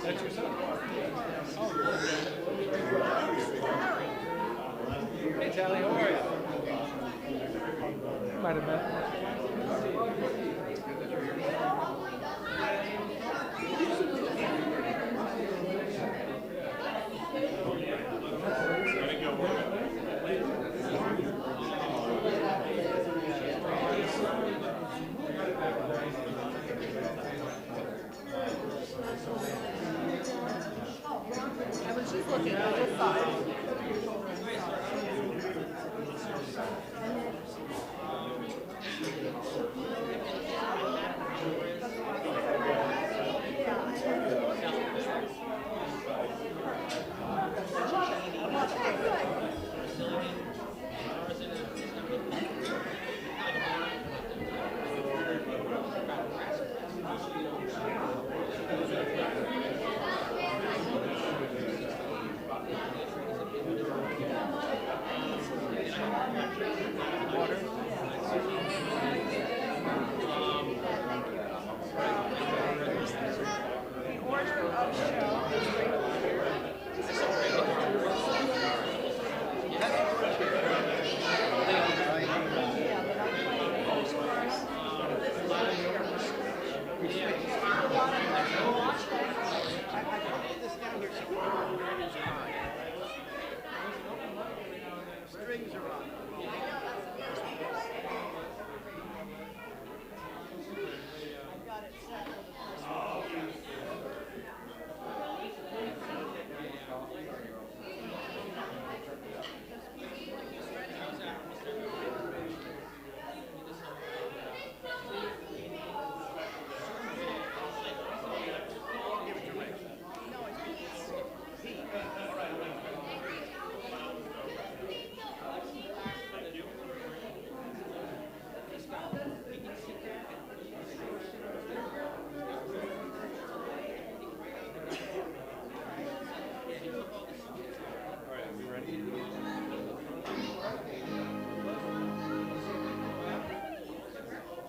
That's your son. Hey, Tally, how are you? Might have met. I was just looking at this side.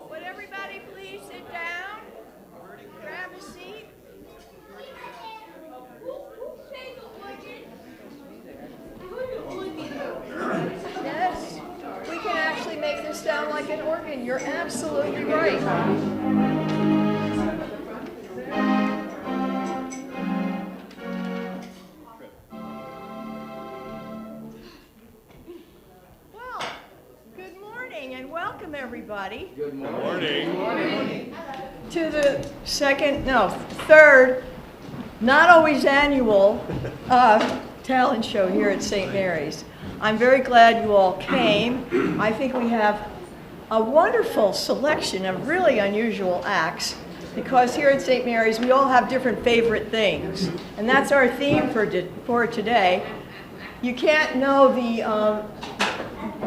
Would everybody please sit down? Grab a seat. Yes, we can actually make this sound like an organ. You're absolutely right. Well, good morning and welcome everybody. Good morning. To the third, not always annual talent show here at St. Mary's. I'm very glad you all came. I think we have a wonderful selection of really unusual acts because here at St. Mary's we all have different favorite things. And that's our theme for today. You can't know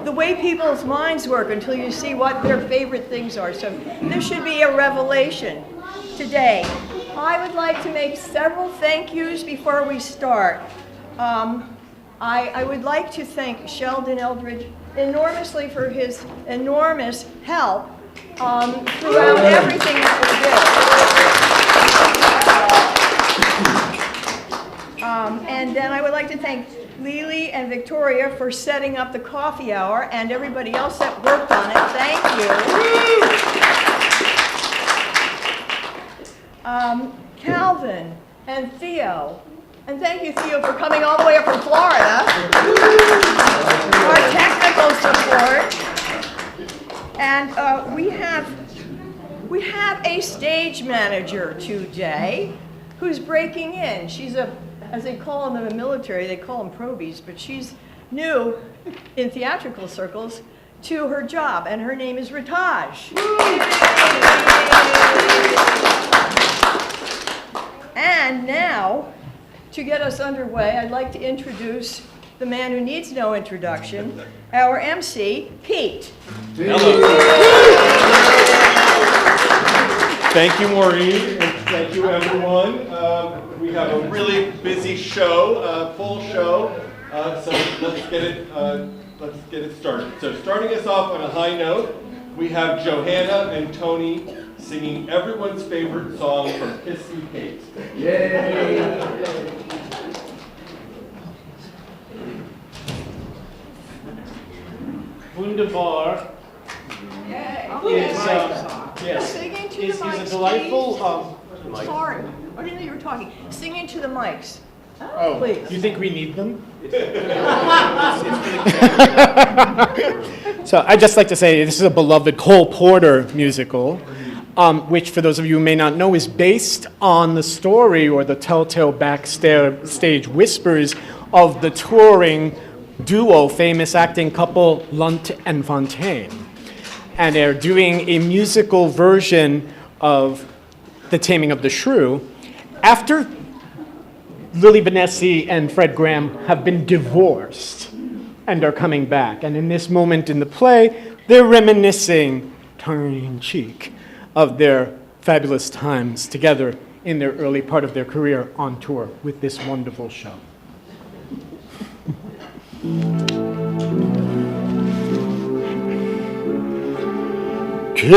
the way people's minds work until you see what their favorite things are. So this should be a revelation today. I would like to make several thank yous before we start. I would like to thank Sheldon Eldridge enormously for his enormous help throughout everything that we did. And then I would like to thank Lily and Victoria for setting up the coffee hour and everybody else that worked on it. Thank you. Calvin and Theo. And thank you, Theo, for coming all the way up from Florida. Our technical support. And we have a stage manager today who's breaking in. She's as they call them in the military, they call them probies, but she's new in theatrical circles to her job, and her name is Ritaj. And now, to get us underway, I'd like to introduce the man who needs no introduction, our MC, Pete. Hello. Thank you, Maureen, and thank you, everyone. We have a really busy show, full show. So let's get it started. So starting us off on a high note, we have Johanna and Tony singing everyone's favorite song from Kiss Me Kate. Yay! Wunderbar Singing to is the mics, a delightful. Sorry, I didn't know you were talking. Singing to the mics. Oh, Please. you think we need them? So I'd just like to say this is a beloved Cole Porter musical, which for those of you who may not know is based on the story or the telltale backstage whispers of the touring duo, famous acting couple Lunt and Fontaine. And they're doing a musical version of The Taming of the Shrew after Lily Benessi and Fred Graham have been divorced and are coming back. And in this moment in the play, they're reminiscing, tongue-in-cheek, of their fabulous times together in their early part of their career on tour with this wonderful show.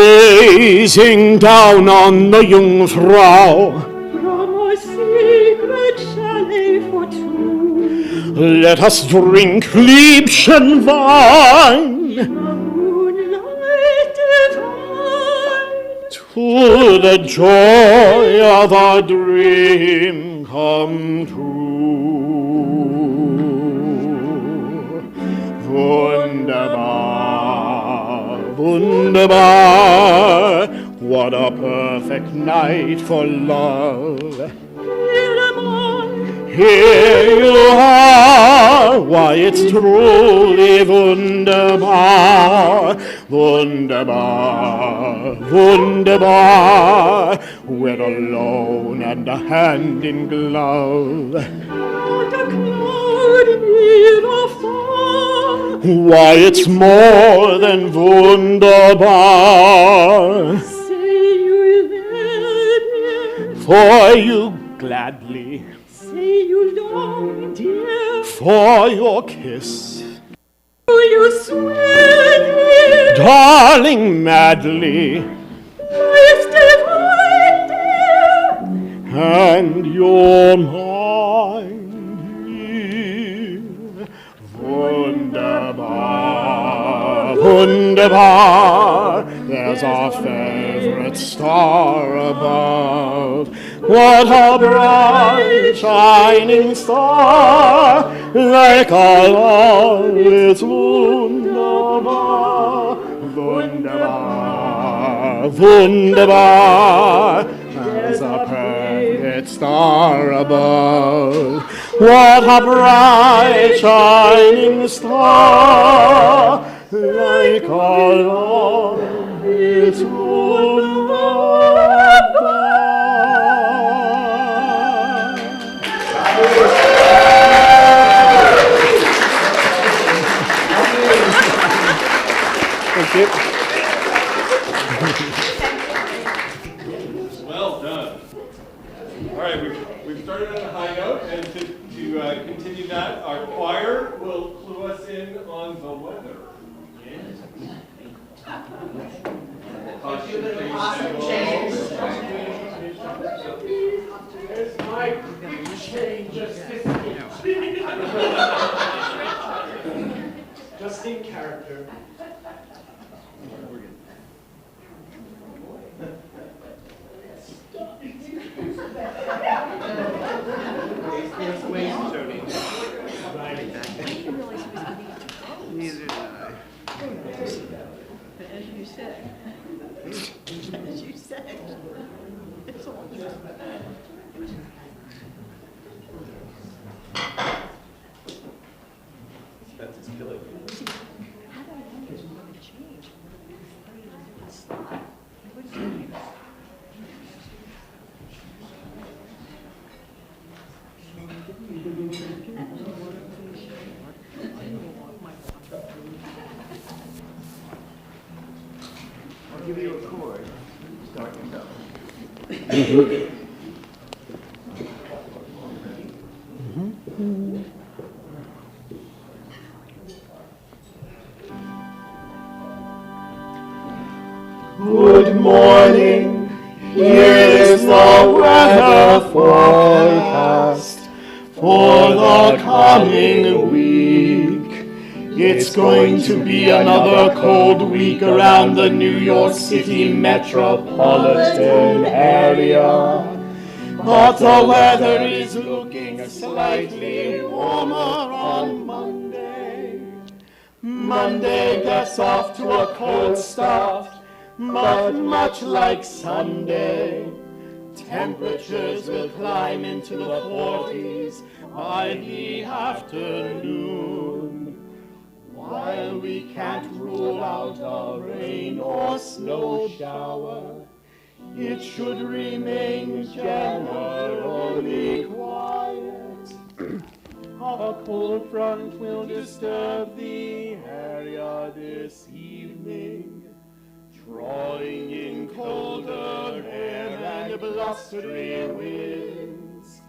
Gazing down on the Jungfrau, from a secret chalet for two, let us drink Liebchen Wein the moonlight divine, to the joy of our dream come true. Wunderbar, wunderbar, what a perfect night for love. here am I, Here you are, why it's truly wunderbar, wunderbar, wunderbar. We're alone and a hand in glove. not a cloud near or far, Why it's more than wunderbar. say you will, dear, For you gladly, say you long, dear, for your kiss, do you swear, dear, darling, madly. life's divine, dear, And you're mine, dear. Wunderbar, wunderbar, there's our favorite star above. What a bright, shining star, like our love, it's wunderbar, wunderbar, wunderbar. There's a perfect star above. What a bright, shining star, like our love, it's wunderbar. Thank you. Well done. All right, we've started on a high note, and to continue that, our choir will clue us in on the weather. There's my big change of just in character. As you said, it's all true. That's his killing. How do I know there's more to change? Put it in a different slot. What do you mean? I'll give you a chord. Start yourself. Good morning, here is the weather forecast for the coming week. It's going to be another cold week around the New York City metropolitan area. But the weather is looking slightly warmer on Monday. Monday gets off to a cold start, but much like Sunday, temperatures will climb into the 40s by the afternoon. While we can't rule out a rain or snow shower, it should remain generally quiet. A cold front will disturb the area this evening, drawing in colder air and blustery winds.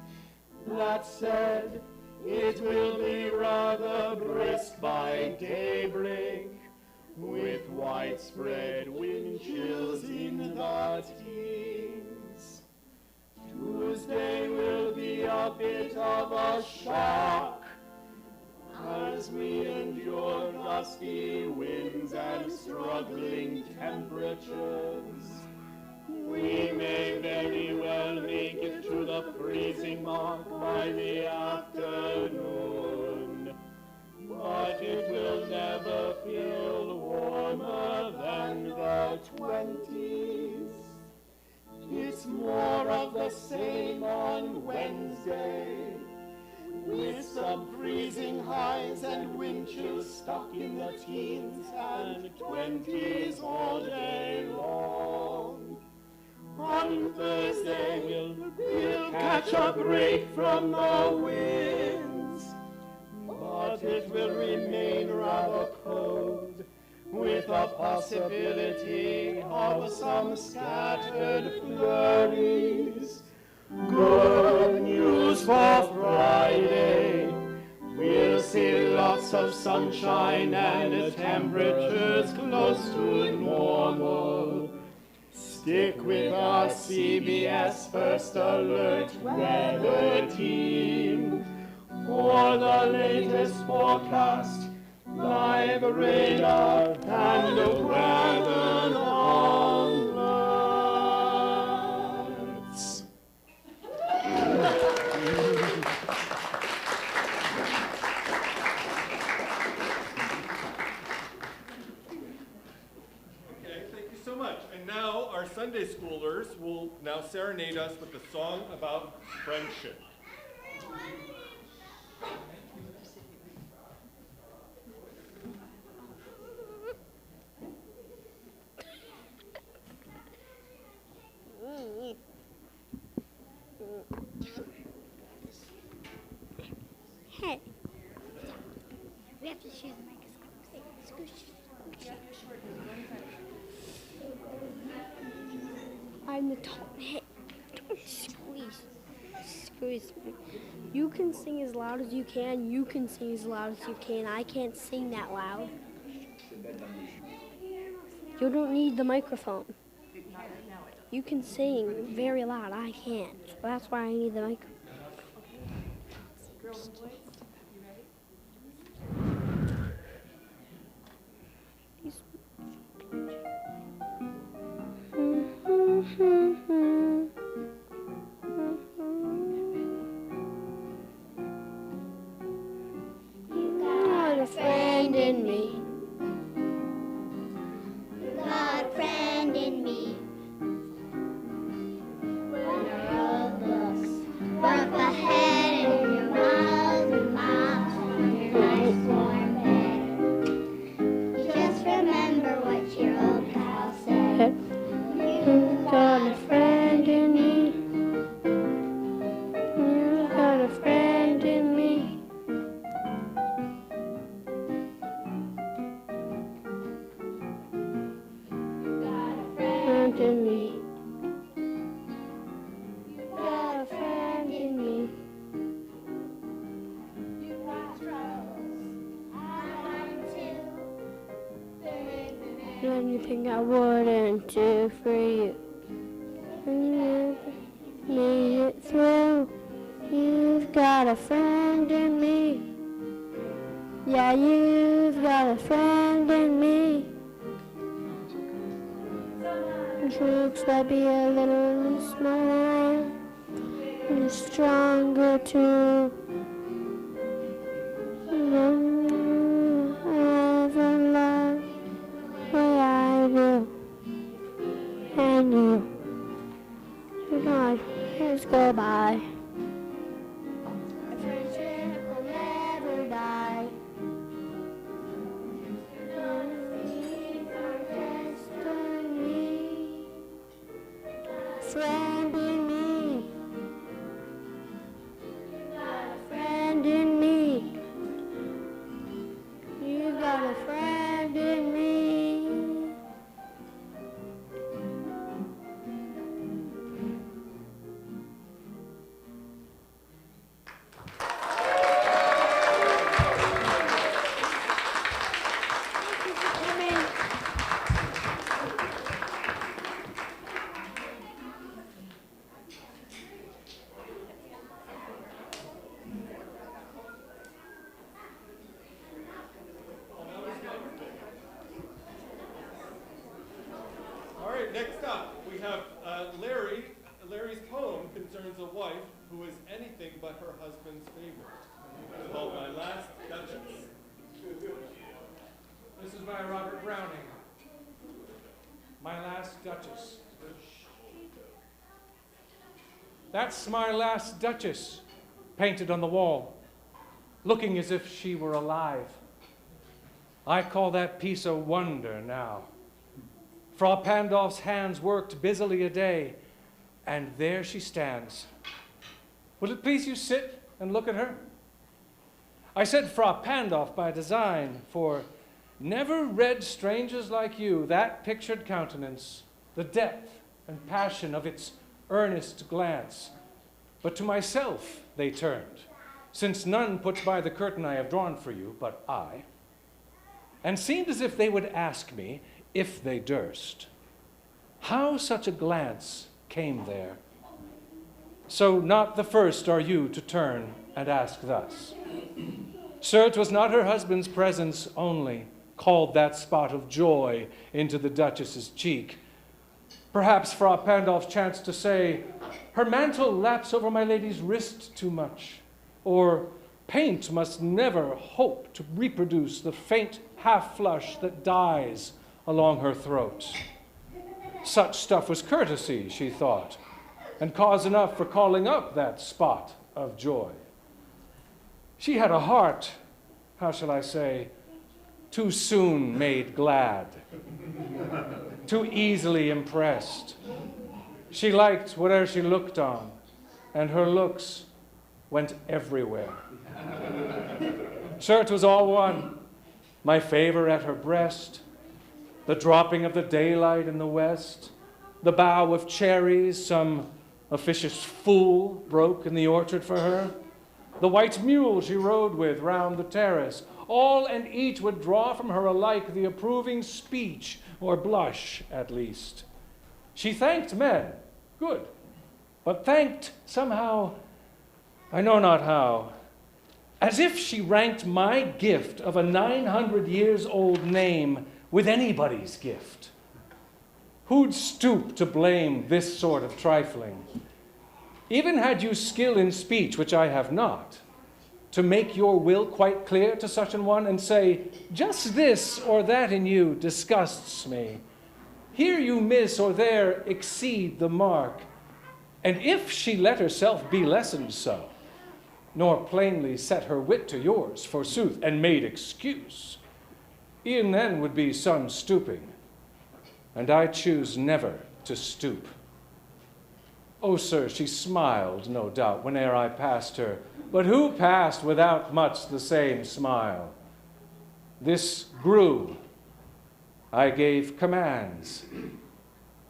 That said, it will be rather brisk by daybreak, with widespread wind chills in the teens. Tuesday will be a bit of a shock as we endure gusty winds and struggling temperatures. We may very well make it to the freezing mark by the afternoon, but it will never feel warmer than the 20s. It's more of the same on Wednesday, with some freezing highs and wind chills stuck in the teens and 20s all day long. On Thursday we'll catch a break from the winds, but it will remain rather cold, with a possibility of some scattered flurries. Good news for Friday. We'll see lots of sunshine and temperatures close to normal. Stick with our CBS First Alert weather team for the latest forecast, live radar, and weather alerts. Okay, thank you so much. And now our Sunday schoolers will now serenade us with a song about friendship. Hey, we have to share the microphone. Scoosh. I'm the top. Hey, don't squeeze. Squeeze me. You can sing as loud as you can. You can sing as loud as you can. I can't sing that loud. You don't need the microphone. You can sing very loud. I can't. That's why I need the microphone. You got a friend in me. You got a friend in me. When the road looks rough ahead and you're miles and miles from your nice warm bed, you just remember what your old pal said. You got a friend in me. You got a friend in me. You got a friend in me. You got a friend in me. You got troubles, I anything I wouldn't do for you. And you've made it through. You've got a friend in me. Yeah, you've got a friend in me. And she looks like be a little smaller and stronger too. Ever love what I do, and you know, years go by. A friendship will never die. Destiny, friend in me, a friend in me. You got a friend in me. All right, next up, we have Larry. Larry's poem concerns a wife who is anything but her husband's favorite. It's called My Last Duchess. This is by Robert Browning. My Last Duchess. That's my last Duchess, painted on the wall, looking as if she were alive. I call that piece a wonder now. Frau Pandolf's hands worked busily a day, and there she stands. Will it please you sit and look at her? I said Frau Pandolf by design, for never read strangers like you that pictured countenance, the depth and passion of its earnest glance. But to myself they turned, since none puts by the curtain I have drawn for you but I, and seemed as if they would ask me, if they durst, how such a glance came there. So not the first are you to turn and ask thus. Sir, 'twas not her husband's presence only called that spot of joy into the Duchess's cheek. Perhaps Frau Pandolf chanced to say, her mantle laps over my lady's wrist too much, or paint must never hope to reproduce the faint half-flush that dies along her throat. Such stuff was courtesy, she thought, and cause enough for calling up that spot of joy. She had a heart, how shall I say, too soon made glad, too easily impressed. She liked whatever she looked on, and her looks went everywhere. Sure, it was all one. My favor at her breast, the dropping of the daylight in the west, the bough of cherries some officious fool broke in the orchard for her, the white mule she rode with round the terrace, all and each would draw from her alike the approving speech, or blush at least. She thanked men, good, but thanked somehow, I know not how, as if she ranked my gift of a 900 years old name with anybody's gift. Who'd stoop to blame this sort of trifling? Even had you skill in speech, which I have not, to make your will quite clear to such an one and say, just this or that in you disgusts me. Here you miss or there exceed the mark. And if she let herself be lessened so, nor plainly set her wit to yours, forsooth, and made excuse, e'en then would be some stooping, and I choose never to stoop. Oh, sir, she smiled, no doubt, whene'er I passed her, but who passed without much the same smile? This grew. I gave commands.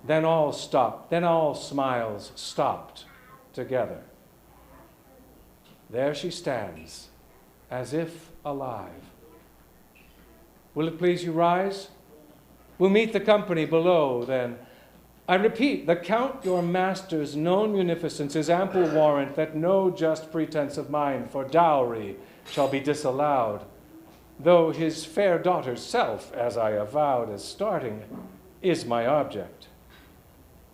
Then all stopped, then all smiles stopped together. There she stands, as if alive. Will it please you rise? We'll meet the company below then. I repeat, the Count your master's known munificence is ample warrant that no just pretense of mine for dowry shall be disallowed, though his fair daughter's self, as I avowed as starting, is my object.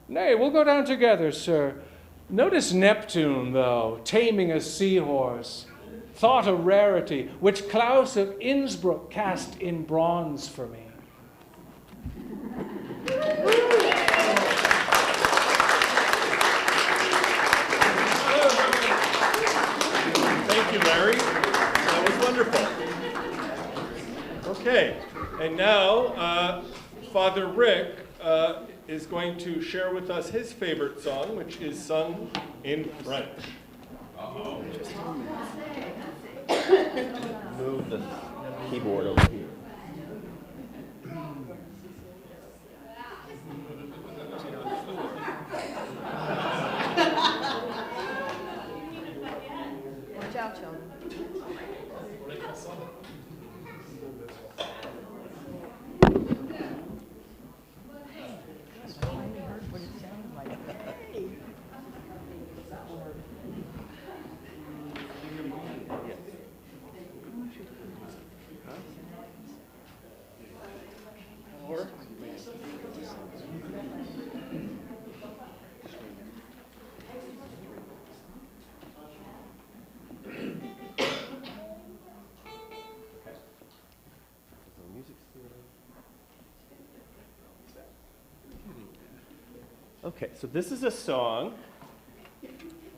Nay, we'll go down together, sir. Notice Neptune, though, taming a seahorse, thought a rarity, which Klaus of Innsbruck cast in bronze for me. Thank you, Larry. That was wonderful. Okay, and now Father Rick is going to share with us his favorite song, which is sung in French. Move the keyboard over here. Watch out, children. Okay, so this is a song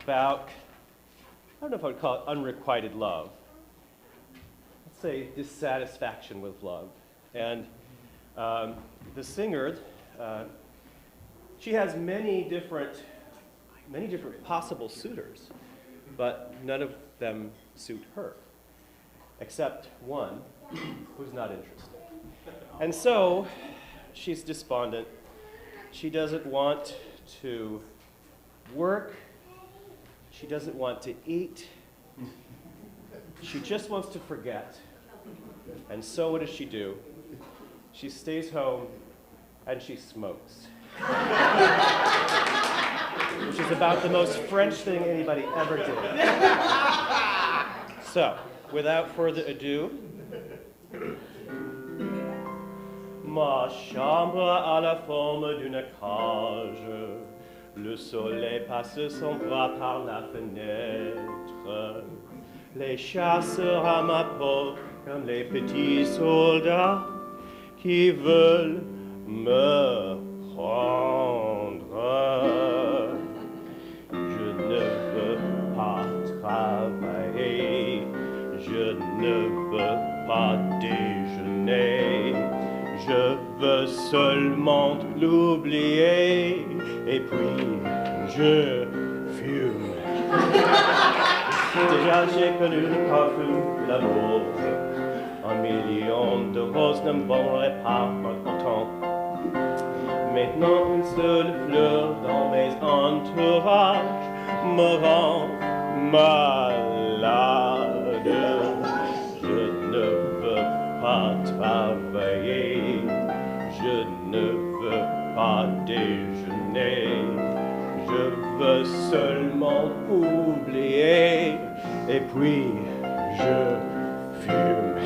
about, I don't know if I would call it unrequited love. Let's say dissatisfaction with love. And the singer, she has many different possible suitors, but none of them suit her, except one who's not interested. And so she's despondent. She doesn't want to work. She doesn't want to eat. She just wants to forget. And so what does she do? She stays home and she smokes. Which is about the most French thing anybody ever did. So, without further ado, ma chambre a la forme d'une cage. Le soleil passe son bras par la fenêtre. Les chasseurs à ma peau comme les petits soldats qui veulent me prendre. Je ne veux pas travailler. Je ne veux pas déjeuner. Je veux seulement l'oublier, et puis je fume. Déjà j'ai connu le parfum de l'amour. Un million de roses ne m'aurait pas autant. Maintenant une seule fleur dans mes entourages me rend malade. Je ne veux pas travailler, je ne veux pas déjeuner, je veux seulement oublier, et puis je fume.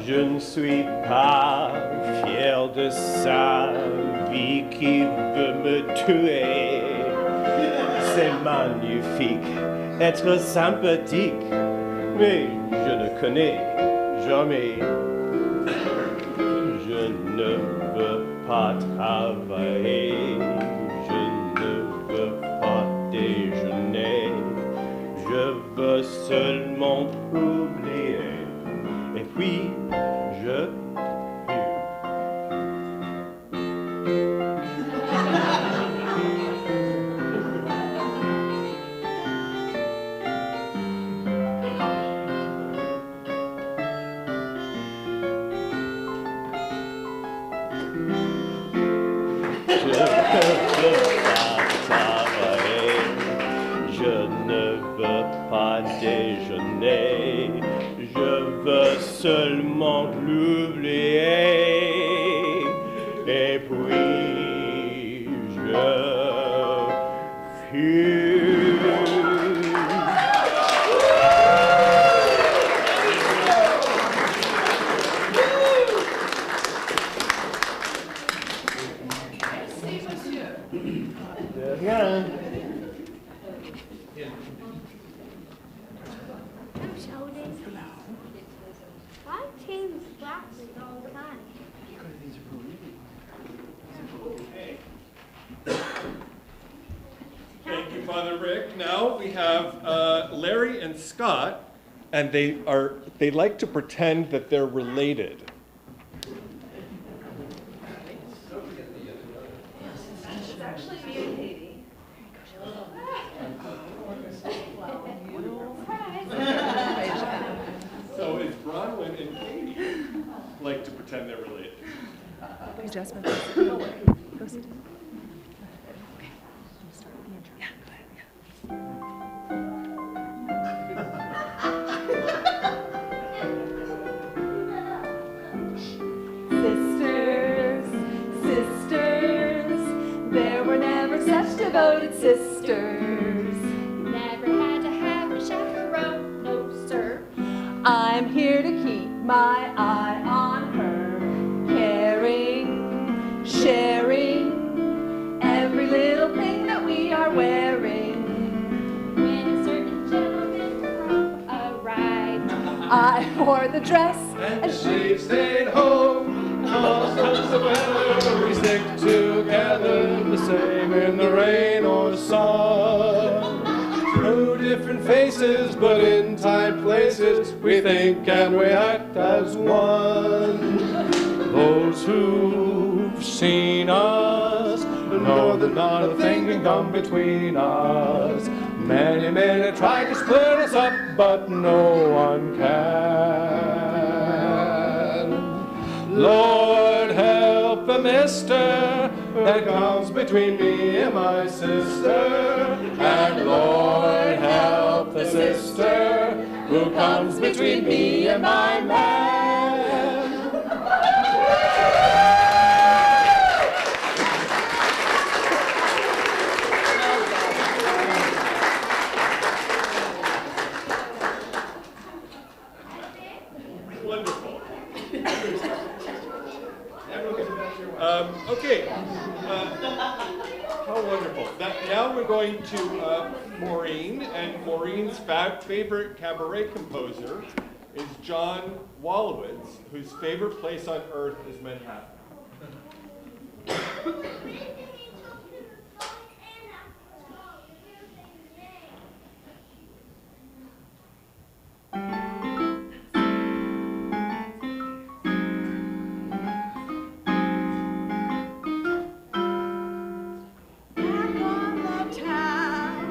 Je ne suis pas fier de sa vie qui veut me tuer. C'est magnifique, être sympathique, mais je ne connais jamais. Je ne veux pas travailler, je ne veux pas déjeuner, je veux seulement oublier, et puis je déjeuner, je veux seulement l'oublier, we have Larry and Scott, and they like to pretend that they're related. It's actually me and Katie. So it's Bronwyn and Katie like to pretend they're related. Hey, Jasmine, go sit down. Sisters, sisters, there were never such devoted sisters. Never had to have a chaperone, no sir. I'm here to keep my eye on her, caring, sharing every little thing that we are wearing. When a certain gentleman from a ride, I wore the dress And she stayed home. Cause the weather, we stick together, the same in the rain or sun. Two different faces, but in tight places, we think and we act as one. Those who've seen us know that not a thing can come between us. Many men have tried to split us up, but no one can. Lord, help the mister that comes between me and my sister. And Lord, help the sister who comes between me and my man. Wonderful. Okay. How wonderful. Now we're going to Maureen, and Maureen's favorite cabaret composer is John Wolowitz, whose favorite place on earth is Manhattan. Back on the town,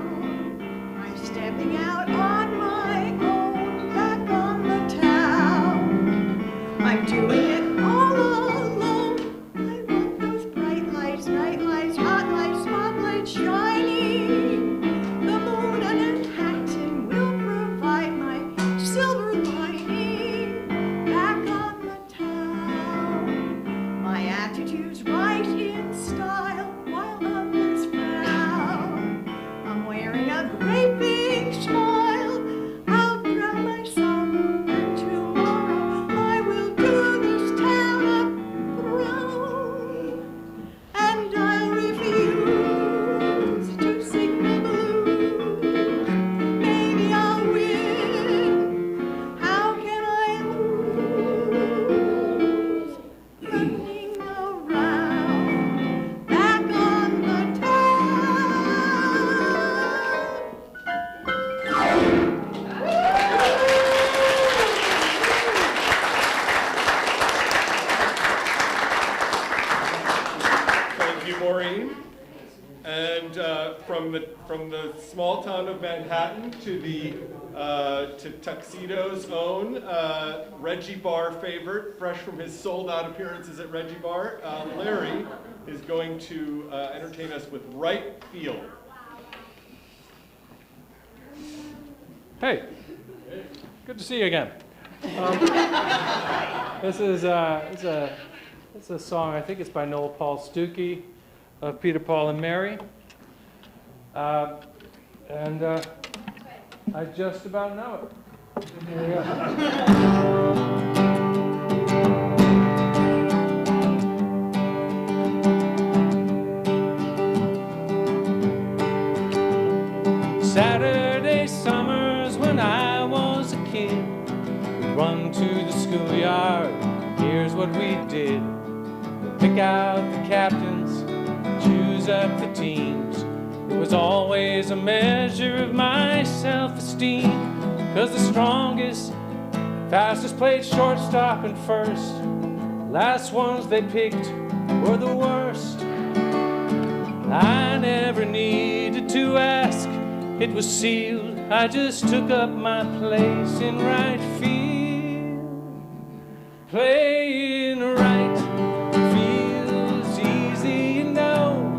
I'm stepping out on my own. Back on the town, I'm doing it all alone. I want those bright lights, night lights, hot lights, spotlights shining. The moon and Manhattan will provide my silver lining. Back on the town, my attitude's right in style while others frown. I'm wearing a great big smile. I'll drown my sorrow, and tomorrow I will do this town a throne. And I'll refuse to sing the blues. Maybe I'll win. How can I lose? Running around, back on the town. Thank you, Maureen. And from the small town of Manhattan to the to Tuxedo's own Reggie Bar favorite, fresh from his sold-out appearances at Reggie Bar, Larry is going to entertain us with Right Field. Hey, good to see you again. This is it's a song. I think it's by Noel Paul Stookey of Peter, Paul, and Mary. And I just about know it. Here we go. Saturday summers when I was a kid, we'd run to the schoolyard. Here's what we did: pick out the captains, choose up the teams, It was always a measure of my self-esteem, 'cause the strongest, fastest played shortstop and first. Last ones they picked were the worst. I never needed to ask, it was sealed. I just took up my place in right field. Playing right field is easy, you know.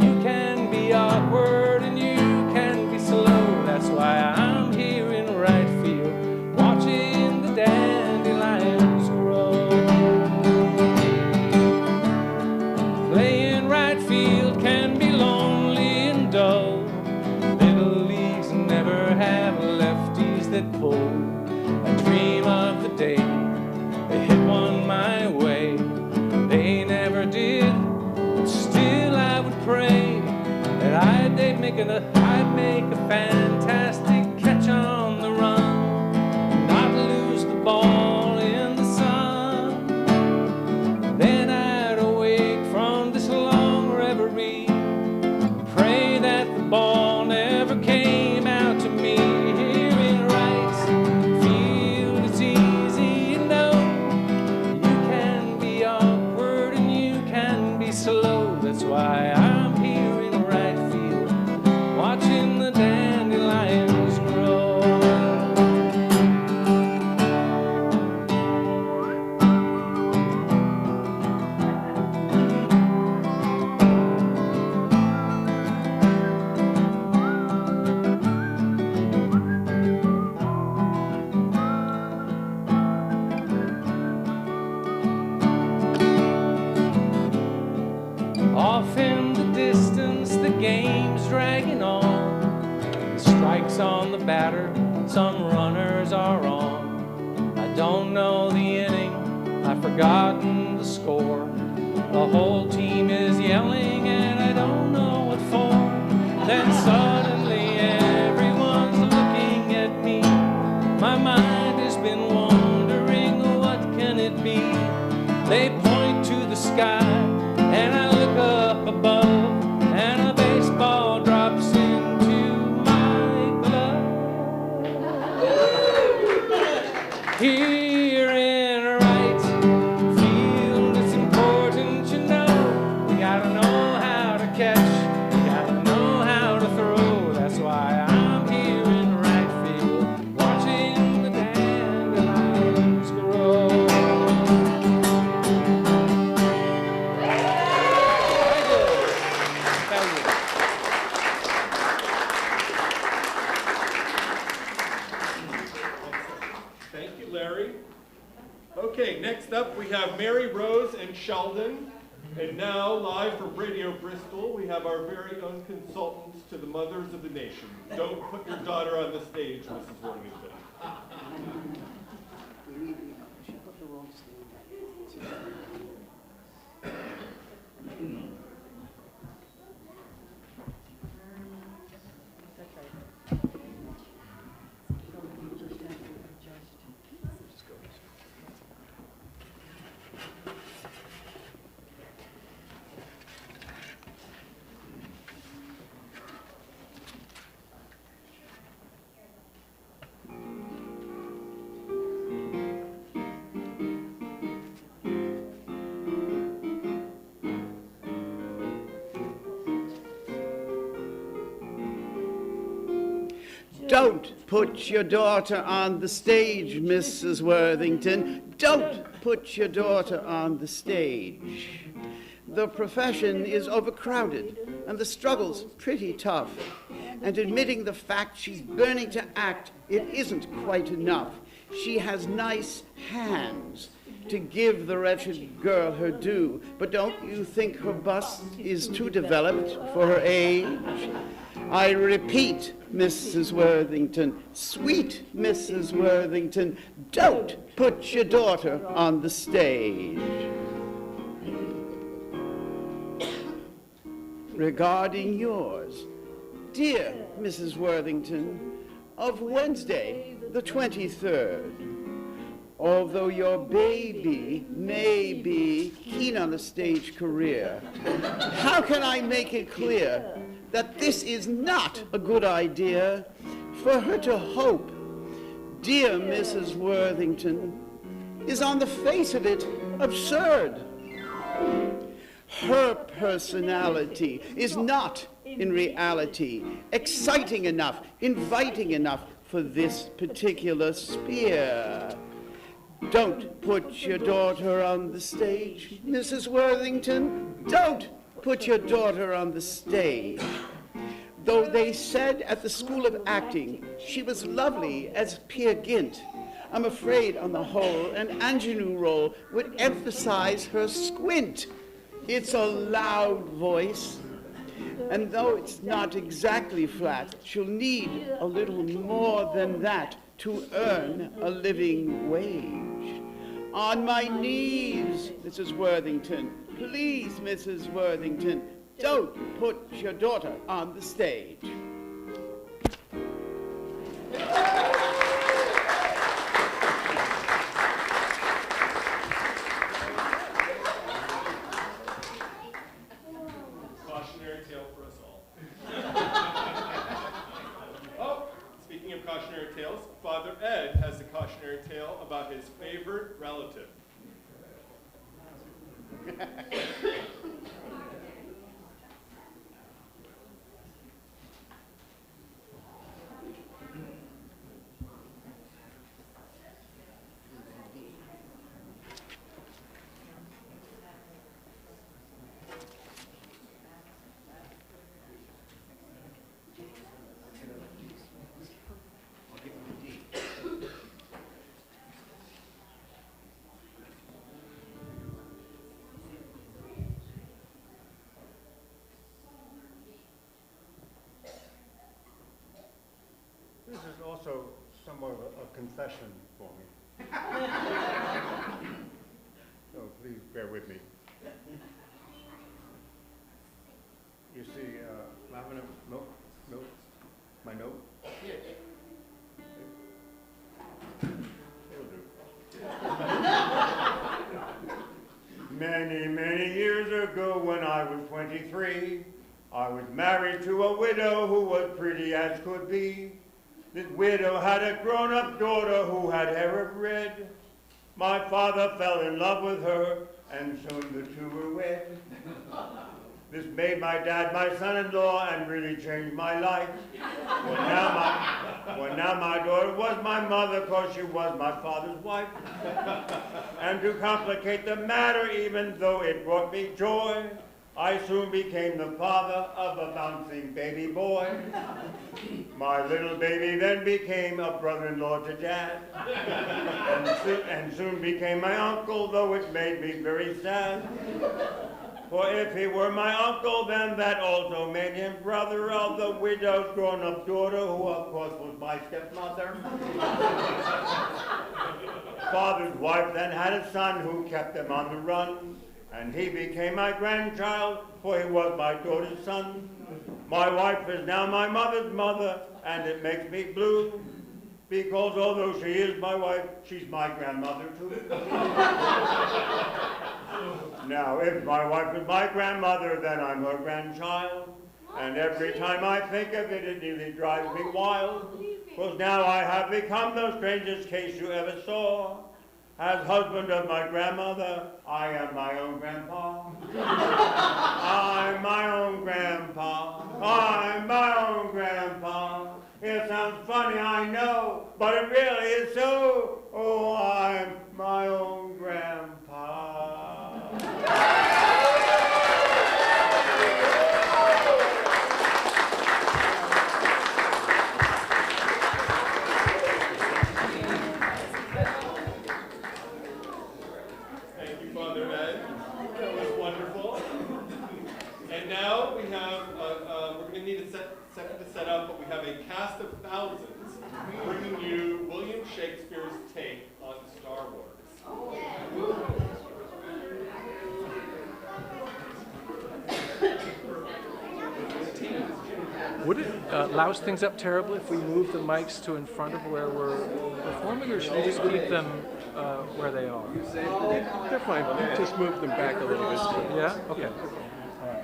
You can be awkward and you can be slow. That's why I'm here in right field, watching the dandelions grow. Playing right field can be lonely and dull. Little leagues never have lefties that pull. I dream of the day they hit one my way. They never did, but still I would pray that I'd make a fantastic catch on the run, not lose the ball in the sun. Then I'd awake from this long reverie, pray that the ball never came out to me. Here in right field, it's easy, you know. You can be awkward and you can be slow. That's why I'm here in right field, watching the dandelions grow. Off in the distance, the game's dragging on. The strike's on the batter, some runners are on. I don't know the inning, I've forgotten the score. The whole team is yelling and I don't know what for. Then suddenly everyone's looking at me. My mind has been wondering, what can it be? They point to the sky and I look up above, and a baseball drops into my glove. Here in right field, it's important you know. You gotta know how to catch, you gotta know how to throw. That's why I'm here in right field, watching the dandelions grow. Thank you, Larry. Okay, next up we have Mary Rose and Sheldon. And now, live from Radio Bristol, we have our very own consultants to the mothers of the nation. Don't put your daughter on the stage, Mrs. Worthington. Don't put your daughter on the stage, Mrs. Worthington. Don't put your daughter on the stage. The profession is overcrowded, and the struggle's pretty tough. And admitting the fact she's burning to act, it isn't quite enough. She has nice hands to give the wretched girl her due, but don't you think her bust is too developed for her age? I repeat, Mrs. Worthington, sweet Mrs. Worthington, don't put your daughter on the stage. Regarding yours, dear Mrs. Worthington, of Wednesday, the 23rd, although your baby may be keen on a stage career, how can I make it clear that this is not a good idea for her to hope, dear Mrs. Worthington, is on the face of it absurd. Her personality is not, in reality, exciting enough, inviting enough for this particular sphere. Don't put your daughter on the stage, Mrs. Worthington. Don't put your daughter on the stage. Though they said at the School of Acting she was lovely as Peer Gynt, I'm afraid, on the whole, an ingenue role would emphasize her squint. It's a loud voice, and though it's not exactly flat, she'll need a little more than that to earn a living wage. On my knees, Mrs. Worthington, please, Mrs. Worthington, don't put your daughter on the stage. Cautionary tale for us all. Oh, speaking of cautionary tales, Father Ed has a cautionary tale about his favorite relative. This is also somewhat of a confession for me. So please bear with me. You see, lavender milk, my note? It'll do. Many, many years ago when I was 23, I was married to a widow who was pretty as could be. This widow had a grown-up daughter who had hair of red. My father fell in love with her, and soon the two were wed. This made my dad my son-in-law and really changed my life. Well, now my daughter was my mother because she was my father's wife. And to complicate the matter, even though it brought me joy, I soon became the father of a bouncing baby boy. My little baby then became a brother-in-law to Dad, and soon became my uncle, though it made me very sad. For if he were my uncle, then that also made him brother of the widow's grown-up daughter, who of course was my stepmother. Father's wife then had a son who kept them on the run, and he became my grandchild, for he was my daughter's son. My wife is now my mother's mother, and it makes me blue, because although she is my wife, she's my grandmother too. Now, if my wife is my grandmother, then I'm her grandchild, and every time I think of it, it nearly drives me wild, because now I have become the strangest case you ever saw. As husband of my grandmother, I am my own grandpa. I'm my own grandpa. I'm my own grandpa. It sounds funny, I know, but it really is so. Oh, I'm my own grandpa. Thank you, Father Ed. That was wonderful. And now we have, we're going to need a second to set up, but we have a cast of thousands bringing you William Shakespeare's take on Star Wars. Would it louse things up terribly if we move the mics to in front of where we're performing, or should we just keep them where they are? They're fine. Just move them back a little bit. Yeah? Okay. All right.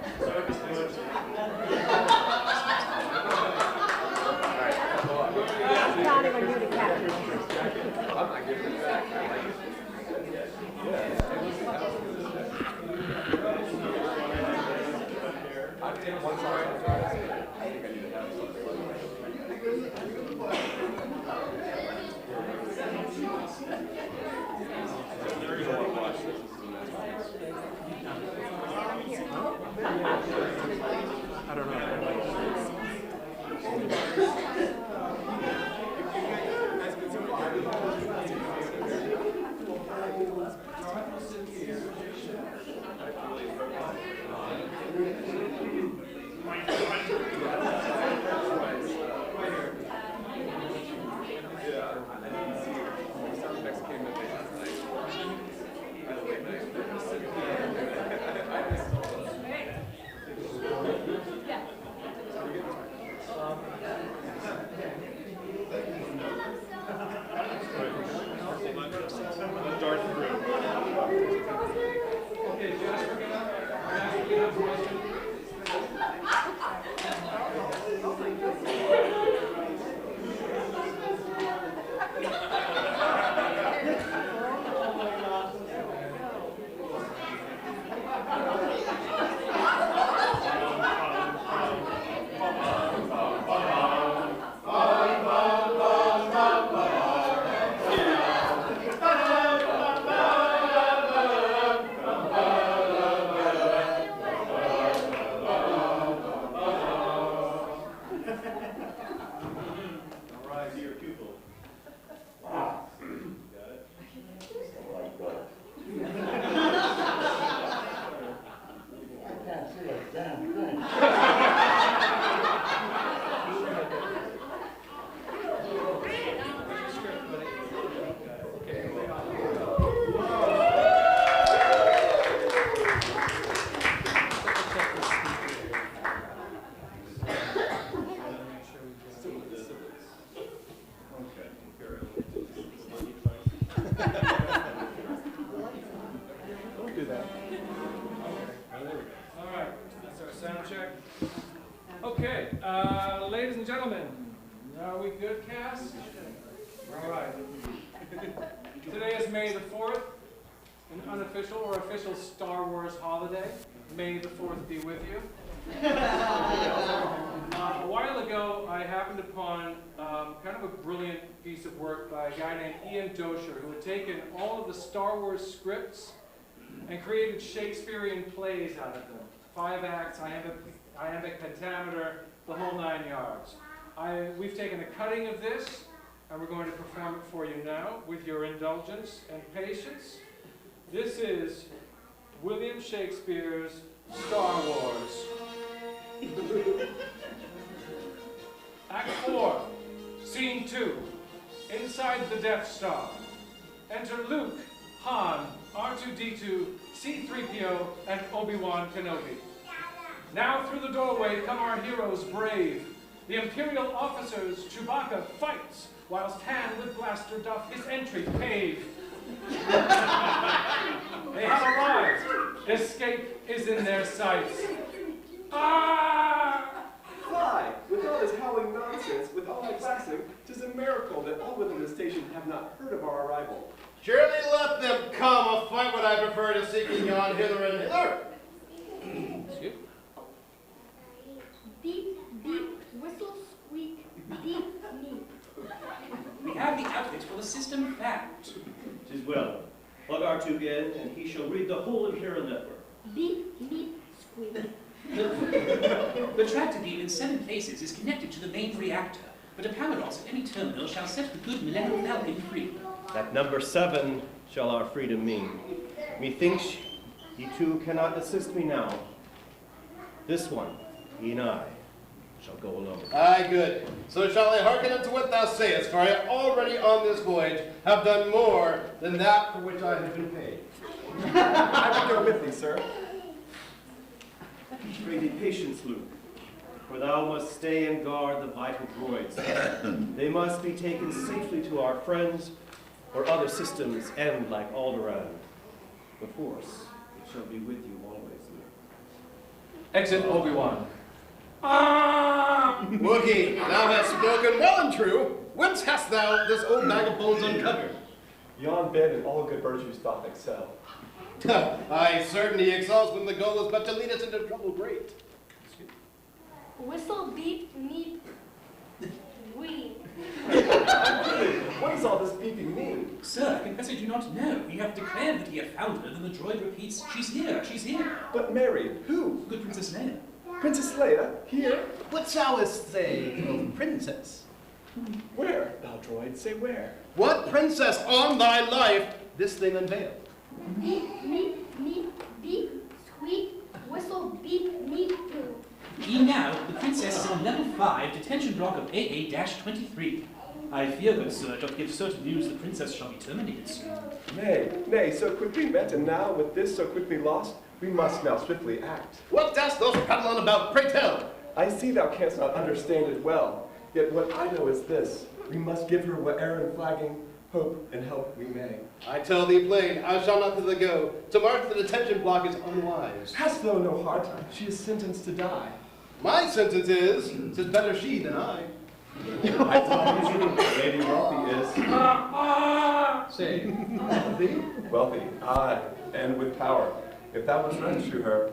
Ladies and gentlemen, are we good, cast? All right. Today is May the 4th, an unofficial or official Star Wars holiday. May the 4th be with you. A while ago, I happened upon kind of a brilliant piece of work by a guy named Ian Dosher, who had taken all of the Star Wars scripts and created Shakespearean plays out of them. 5 acts, iambic pentameter, the whole 9 yards. We've taken a cutting of this, and we're going to perform it for you now with your indulgence and patience. This is William Shakespeare's Star Wars. Act 4, Scene 2, inside the Death Star. Enter Luke, Han, R2-D2, C-3PO, and Obi-Wan Kenobi. Now through the doorway come our heroes brave. The Imperial officers Chewbacca fights, whilst Han with blaster doth his entry pave. They have arrived. Escape is in their sights. Ah! Why, with all this howling nonsense, with all my blasting, 'tis a miracle that all within the station have not heard of our arrival. Surely let them come, a fight would I prefer to seeking yon hither and hither. Beep, beep, whistle, squeak, beep, meep. We have the outfit for the system fact. 'Tis well. Plug R2 in, and he shall read the whole Imperial network. Beep, meep, squeak. The tractor beam in 7 places is connected to the main reactor, but a Pamaros at any terminal shall set the good Millennium Falcon free. That number 7 shall our freedom mean. Methinks ye two cannot assist me now. This one, ye and I, shall go alone. Aye, good. So shall I hearken unto what thou sayest, for I already on this voyage have done more than that for which I have been paid. I will go with thee, sir. Pray thee patience, Luke, for thou must stay and guard the vital droids. They must be taken safely to our friends, or other systems end like Alderaan. The Force shall be with you always, Luke. Exit Obi-Wan. Wookie, thou hast spoken well and true. Whence hast thou this old bag of bones uncovered? Yon bed and all good virtues doth excel. Aye, certainly excels when the goal is but to lead us into trouble great. Whistle, beep, meep, wee. What does all this beeping mean? Sir, I confess I do not know. We have declared that we have found her, then the droid repeats, she's here, she's here. But Mary, who? Good Princess Leia. Princess Leia? Here? What shouldst say, O princess? Where? Thou droid, say where? What princess on thy life this thing unveiled? Beep, meep, meep, beep, squeak, whistle, beep, meep, boo. Even now, the princess is on level 5, detention block of AA-23. I fear, good sir, doth give certain news the princess shall be terminated soon. Nay, so quickly met, and now with this so quickly lost, we must now swiftly act. What dost thou prattle on about, pray tell? I see thou canst not understand it well, yet what I know is this, we must give her whate'er in flagging hope and help we may. I tell thee plain, I shall not thither go. To march the detention block is unwise. Hast thou no heart? She is sentenced to die. My sentence is, 'tis better she than I. I tell you true, Lady Wealthy is... Say, Wealthy? Wealthy, aye, and with power. If thou wouldst rescue her,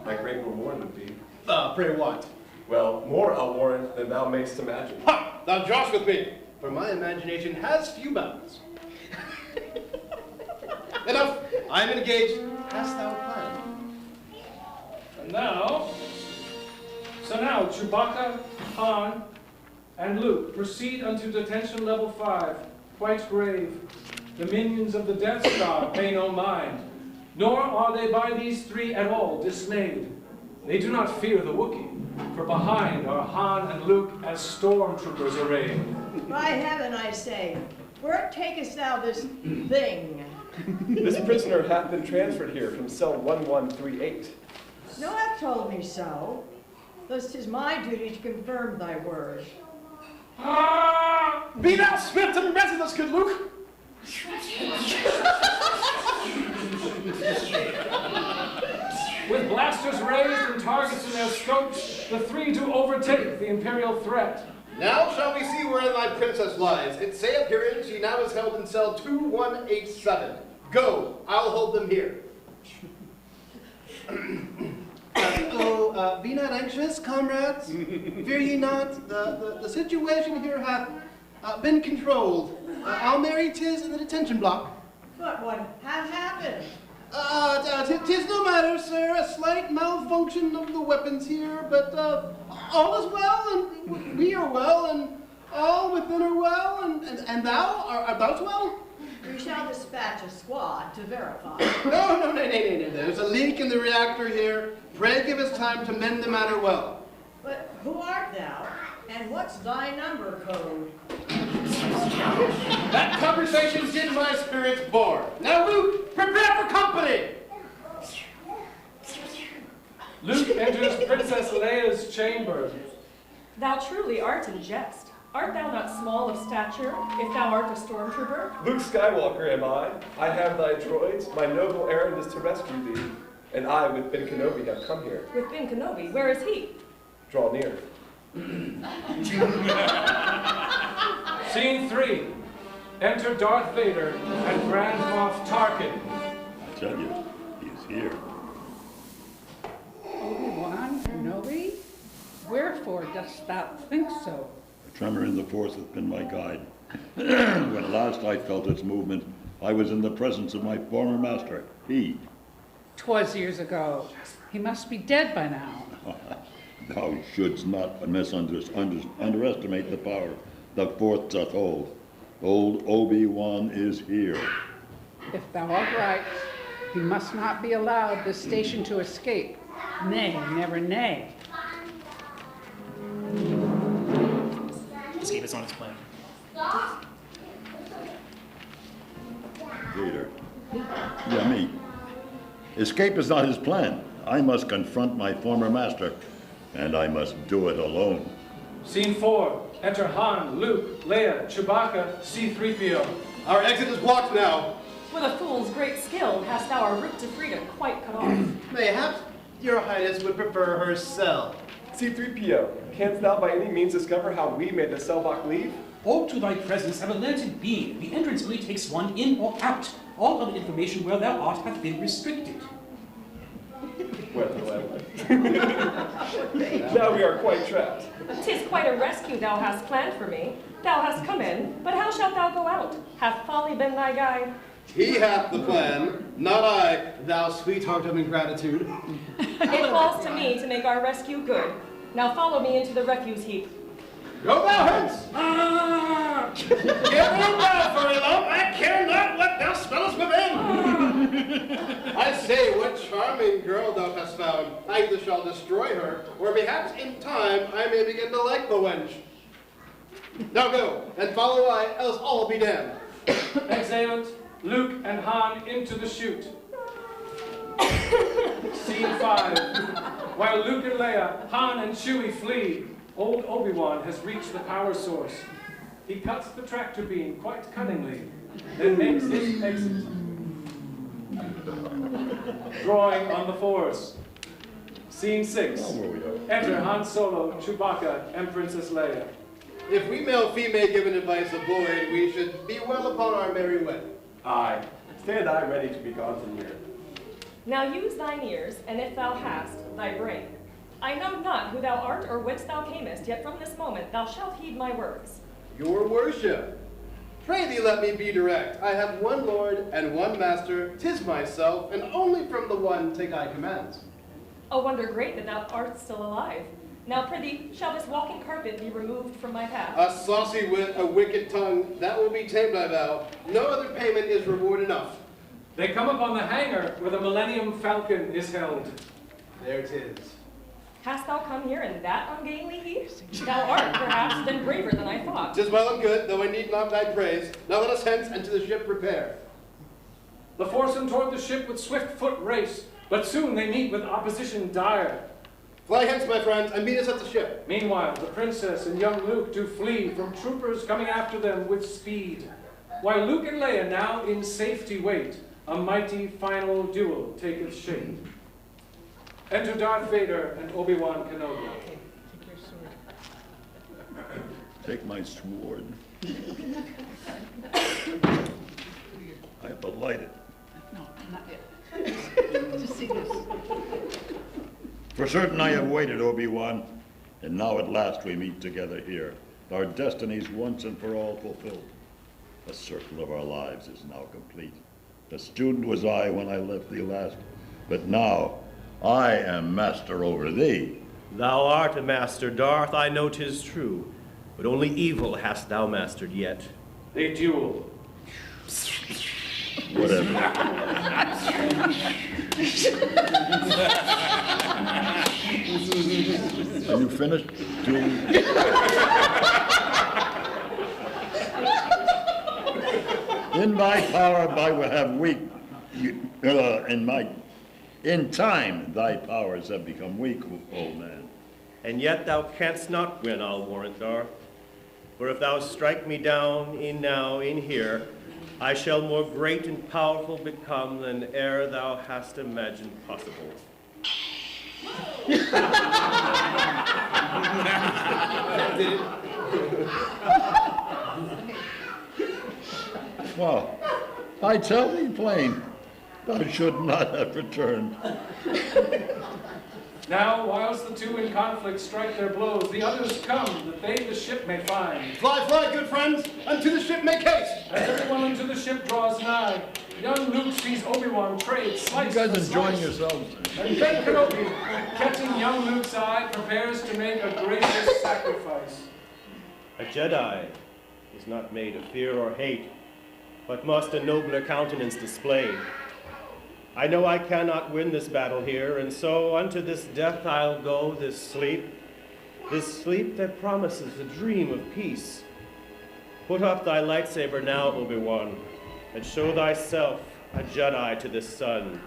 my great reward would be... Pray what? Well, more I'll warrant than thou mayst imagine. Ha! Thou josh with me, for my imagination has few bounds. Enough, I am engaged. Hast thou a plan? And now, Chewbacca, Han, and Luke proceed unto detention level 5, quite grave. The minions of the Death Star pay no mind, nor are they by these three at all dismayed. They do not fear the Wookiee, for behind are Han and Luke as stormtroopers arrayed. By heaven, I say, where takest thou this thing? This prisoner hath been transferred here from cell 1138. No have told me so. Thus 'tis my duty to confirm thy word. Be thou swift and resolute, good Luke! With blasters raised and targets in their scopes, the three do overtake the Imperial threat. Now shall we see wherein thy princess lies. It saith herein she now is held in cell 2187. Go, I'll hold them here. Be not anxious, comrades. Fear ye not. The situation here hath been controlled. Our Mary 'tis in the detention block. But what hath happened? 'Tis no matter, sir. A slight malfunction of the weapons here, but all is well, and we are well, and all within are well, and thou art thou well? We shall dispatch a squad to verify. No. There's a leak in the reactor here. Pray give us time to mend the matter well. But who art thou, and what's thy number code? That conversation's in my spirits born. Now, Luke, prepare for company! Luke enters Princess Leia's chamber. Thou truly art in jest. Art thou not small of stature, if thou art a stormtrooper? Luke Skywalker am I. I have thy droids. My noble errand is to rescue thee. And I, with Ben Kenobi, have come here. With Ben Kenobi, where is he? Draw near. Scene 3. Enter Darth Vader and Grand Moff Tarkin. I tell you, he's here. Obi-Wan Kenobi? Wherefore dost thou think so? A tremor in the force hath been my guide. When last I felt its movement, I was in the presence of my former master, he. 'Twas years ago. He must be dead by now. Thou shouldst not underestimate the power the force doth hold. Old Obi-Wan is here. If thou art right, he must not be allowed this station to escape. Nay, never nay. Escape is on his plan. Vader. Yeah, me. Escape is not his plan. I must confront my former master, and I must do it alone. Scene 4. Enter Han, Luke, Leia, Chewbacca, C-3PO. Our exit is blocked now. With a fool's great skill, hast thou our route to freedom quite cut off. Mayhaps, Your Highness would prefer her cell. C-3PO, canst thou by any means discover how we made the Selbach leave? All to thy presence have alerted being. The entrance only takes one in or out. All other information where thou art hath been restricted. Now we are quite trapped. 'Tis quite a rescue thou hast planned for me. Thou hast come in, but how shalt thou go out? Hath folly been thy guide? He hath the plan, not I, thou sweetheart of ingratitude. It falls to me to make our rescue good. Now follow me into the refuse heap. Go thou hence! Get in thou, furry lump! I care not what thou smellest within! I say, what charming girl thou hast found. I either shall destroy her, or perhaps in time I may begin to like the wench. Now go, and follow I, else all be damned. Exeunt, Luke and Han into the chute. Scene 5. While Luke and Leia, Han and Chewie flee, old Obi-Wan has reached the power source. He cuts the tractor beam quite cunningly, then makes his exit. Drawing on the Force. Scene 6. Enter Han Solo, Chewbacca, and Princess Leia. If we male-female given advice avoid, we should be well upon our merry way. Aye. Stand I ready to be gone from here. Now use thine ears, and if thou hast, thy brain. I know not who thou art or whence thou camest, yet from this moment thou shalt heed my words. Your worship. Pray thee let me be direct. I have one lord and one master, 'tis myself, and only from the one take I commands. A wonder great that thou art still alive. Now prithee, shall this walking carpet be removed from my path? A saucy wit, a wicked tongue, that will be tamed, I vow. No other payment is reward enough. They come upon the hangar where the Millennium Falcon is held. There 'tis. Hast thou come here in that ungainly heat? Thou art, perhaps, then braver than I thought. 'Tis well and good, though I need not thy praise. Now let us hence and to the ship repair. The foursome toward the ship with swift foot race, but soon they meet with opposition dire. Fly hence, my friends, and meet us at the ship. Meanwhile, the princess and young Luke do flee from troopers coming after them with speed. While Luke and Leia now in safety wait, a mighty final duel taketh shape. Enter Darth Vader and Obi-Wan Kenobi. Take my sword. I have to light it. No, not yet. Just see this. For certain I have waited, Obi-Wan, and now at last we meet together here. Our destinies once and for all fulfilled. The circle of our lives is now complete. The student was I when I left thee last, but now I am master over thee. Thou art a master, Darth, I know 'tis true, but only evil hast thou mastered yet. They duel. Whatever. Are you finished? In my power I will have weak, in time thy powers have become weak, old man. And yet thou canst not win, I'll warrant, Darth. For if thou strike me down in now, in here, I shall more great and powerful become than e'er thou hast imagined possible. Well, I tell thee plain, thou should not have returned. Now, whilst the two in conflict strike their blows, the others come, that they the ship may find. Fly, fly, good friends, unto the ship make haste! As everyone unto the ship draws nigh, young Luke sees Obi-Wan trade slice You guys for enjoying slice. yourselves? And then Kenobi, catching young Luke's eye, prepares to make a gracious sacrifice. A Jedi is not made of fear or hate, but must a nobler countenance display. I know I cannot win this battle here, and so unto this death I'll go, this sleep that promises a dream of peace. Put up thy lightsaber now, Obi-Wan, and show thyself a Jedi to this sun.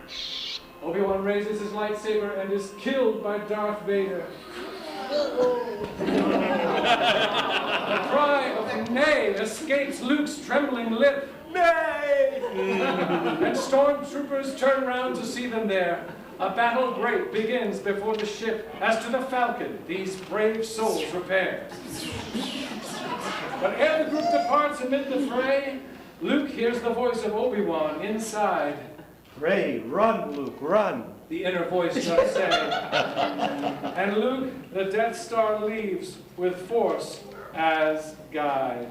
Obi-Wan raises his lightsaber and is killed by Darth Vader. The cry of nay escapes Luke's trembling lip. Nay! And stormtroopers turn round to see them there. A battle great begins before the ship, as to the falcon these brave souls repair. But ere the group departs amid the fray, Luke hears the voice of Obi-Wan inside. Pray, run, Luke, run. The inner voice does say. And Luke, the Death Star leaves with Force as guide.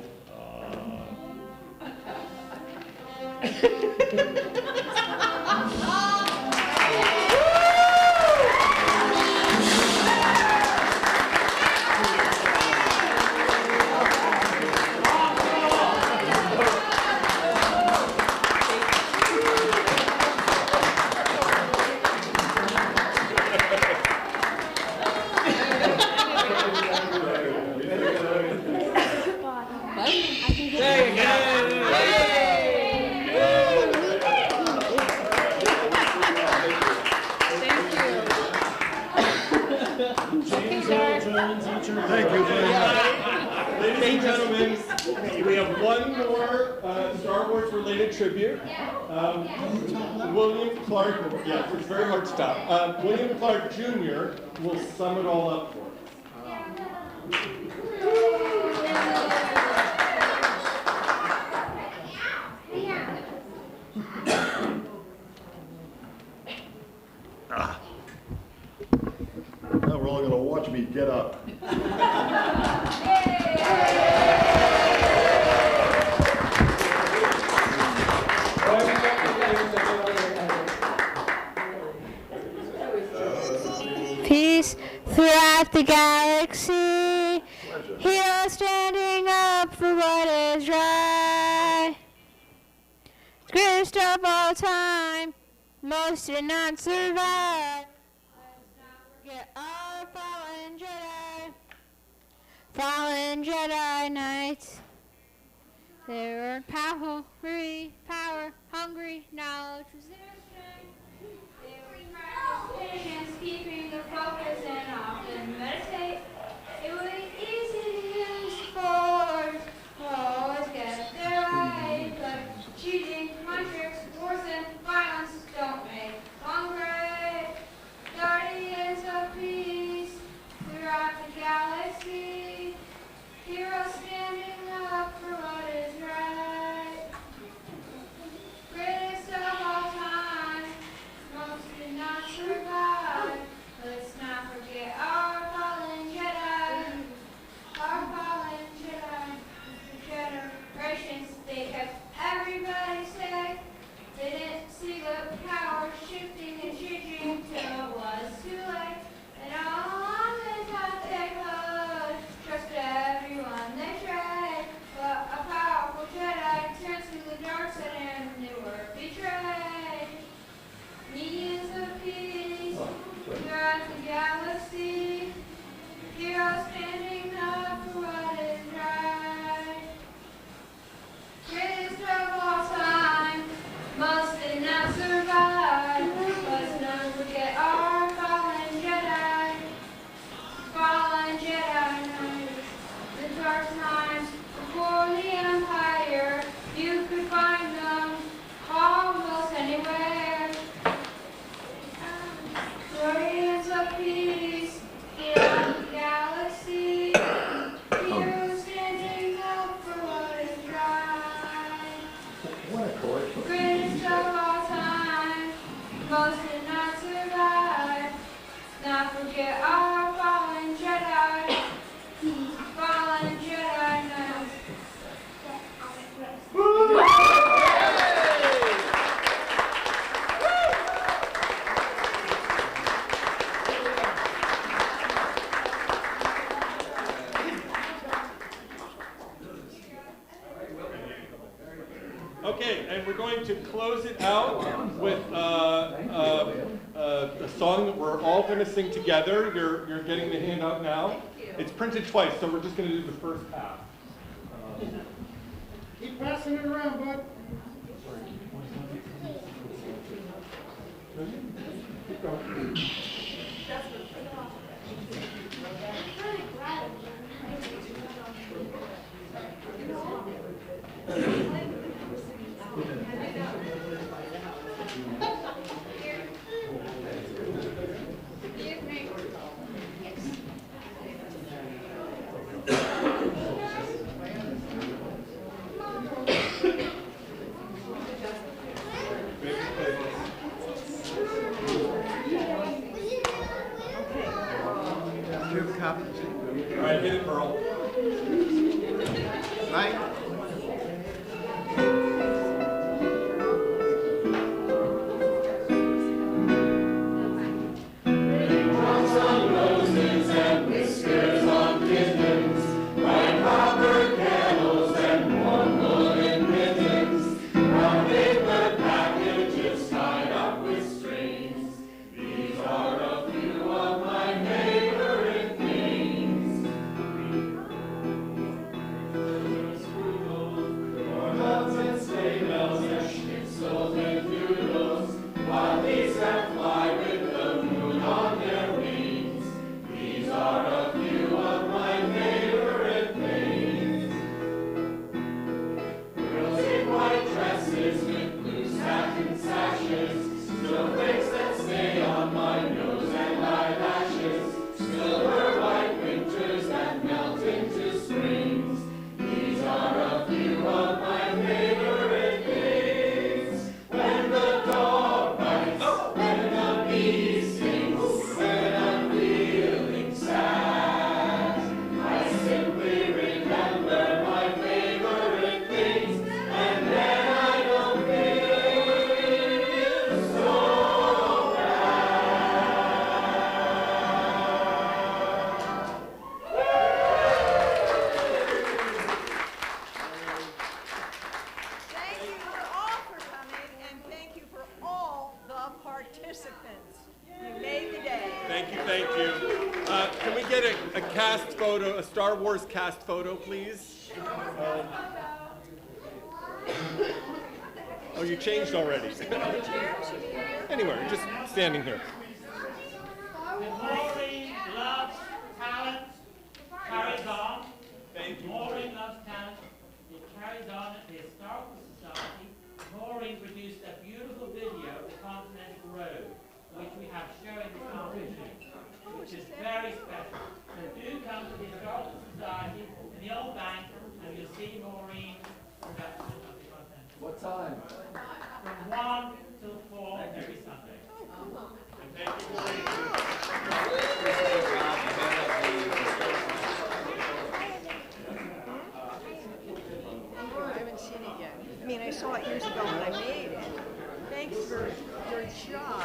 Thank you very much. Ladies and gentlemen, we have one more Star Wars related tribute. William Clark, yeah, it's very hard to stop. William Clark Jr. will sum it all up for us. Now we're all going to watch me get up. Peace throughout the galaxy. Heroes standing up for what is right. Greatest of all time, most did not survive. Get our fallen Jedi Knights. They were power hungry, knowledge was their strength. They would practice patience, keeping the focus, and often meditate. It would be easy to use force, always get their way, but cheating, mind tricks, wars, and violence don't make long great. Guardians of peace throughout the galaxy, heroes standing up for what is right. Greatest of all time, most did not survive. Let's not forget our fallen Jedi. Our fallen Jedi. For generations they kept everybody safe. They didn't see the power shifting and changing till it was too late. And all they thought they could trust everyone they tried. But a powerful Jedi turned to the dark side and they were betrayed. Millions of peace throughout the galaxy. Heroes standing up for what is right. Greatest of all time, most did not survive. Let's not forget our fallen Jedi. Fallen Jedi Knights. The dark times before the Empire, you could find them almost anywhere. Guardians of peace throughout the galaxy. Heroes standing up for what is right. Greatest of all time, most did not survive. Not forget our fallen Jedi. Fallen Jedi Knights. Okay, and we're going to close it out with a song that we're all going to sing together. You're getting the handout now. It's printed twice, so we're just going to do the first half. Keep passing it around, bud. Keep going. All right, hit it, Pearl. Right? Thank you for all for coming, and thank you for all the participants. You made the day. Thank you, thank you. Can we get a cast photo, a Star Wars cast photo, please? Oh, you changed already. Anywhere, just standing here. Maureen loves talent, carries on. Thank you. Maureen loves talent. It carries on at the Historical Society. Maureen produced a beautiful video of the Continental Road, which we have showing this afternoon, which is very special. So do come to the Historical Society in the Old Bank, and you'll see Maureen's production of the Continental Road. What time? From 1 till 4 every Sunday. Thank you, Maureen. I haven't seen it yet. I mean, I saw it years ago when I made it. Thanks for your job.